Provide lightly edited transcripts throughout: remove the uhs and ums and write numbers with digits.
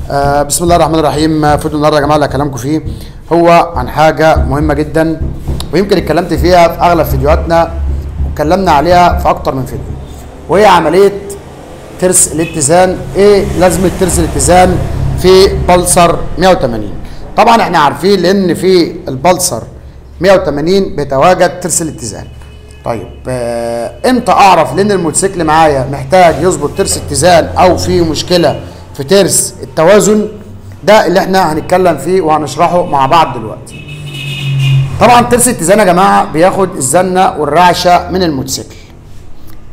بسم الله الرحمن الرحيم. فيديو النهارده يا جماعه اللي هكلمكم فيه هو عن حاجه مهمه جدا، ويمكن اتكلمت فيها في اغلب فيديوهاتنا واتكلمنا عليها في اكتر من فيديو، وهي عمليه ترس الاتزان. ايه لازمه ترس الاتزان في بلسر 180؟ طبعا احنا عارفين لان في البلسر 180 بيتواجد ترس الاتزان. طيب امتى اعرف لان الموتوسيكل معايا محتاج يظبط ترس اتزان او في مشكله في ترس التوازن؟ ده اللي احنا هنتكلم فيه وهنشرحه مع بعض دلوقتي. طبعا ترس الاتزان يا جماعه بياخد الزنه والرعشه من الموتوسيكل،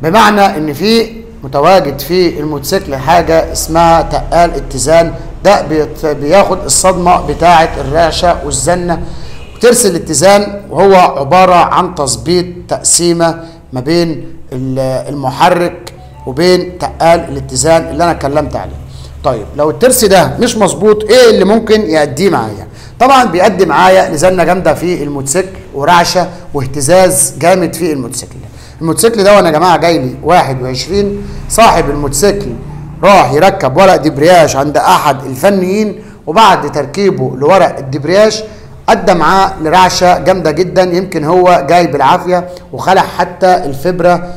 بمعنى ان في متواجد في الموتوسيكل حاجه اسمها تقال اتزان، ده بياخد الصدمه بتاعه الرعشه والزنه. ترس الاتزان وهو عباره عن تظبيط تقسيمه ما بين المحرك وبين تقال الاتزان اللي انا اتكلمت عليه. طيب لو الترس ده مش مظبوط ايه اللي ممكن يأديه معايا؟ طبعا بيأدي معايا لزنه جامده في الموتوسيكل ورعشه واهتزاز جامد في الموتوسيكل. الموتوسيكل ده وانا يا جماعه جاي لي 21 صاحب الموتوسيكل راح يركب ورق دبرياج عند احد الفنيين، وبعد تركيبه لورق الدبرياج ادى معاه لرعشه جامده جدا، يمكن هو جاي بالعافيه وخلع حتى الفبره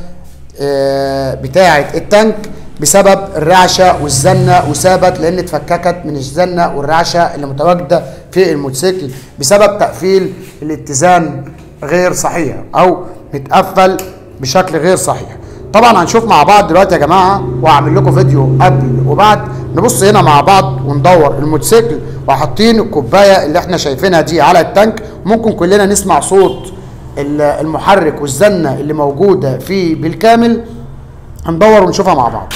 بتاعه التانك بسبب الرعشه والزنه، وثابت لان اتفككت من الزنه والرعشه اللي متواجده في الموتوسيكل بسبب تقفيل الاتزان غير صحيح او متقفل بشكل غير صحيح. طبعا هنشوف مع بعض دلوقتي يا جماعه، وهعمل لكم فيديو قبل وبعد. نبص هنا مع بعض وندور الموتوسيكل وحاطين الكوبايه اللي احنا شايفينها دي على التانك، ممكن كلنا نسمع صوت المحرك والزنه اللي موجوده فيه بالكامل. هندور ونشوفها مع بعض.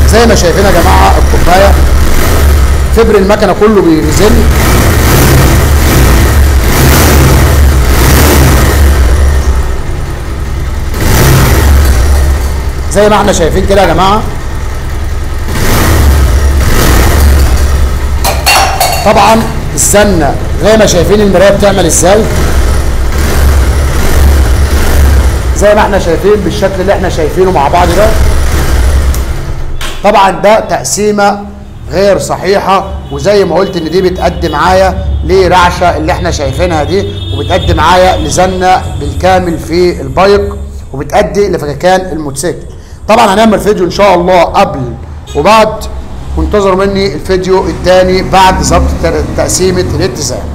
زي ما شايفين يا جماعه الكوبايه فبر المكنه كله بيرزل، زي ما احنا شايفين كده يا جماعه. طبعا الزنه زي ما شايفين المرايه بتعمل ازاي، زي ما احنا شايفين بالشكل اللي احنا شايفينه مع بعض ده. طبعا ده تقسيمه غير صحيحه، وزي ما قلت ان دي بتأدي معايا لرعشه اللي احنا شايفينها دي، وبتأدي معايا لزنه بالكامل في البايق، وبتأدي لفككان الموتوسيكل. طبعا هنعمل فيديو ان شاء الله قبل وبعد، وانتظروا مني الفيديو الثاني بعد ظبط تقسيمه الاتزان.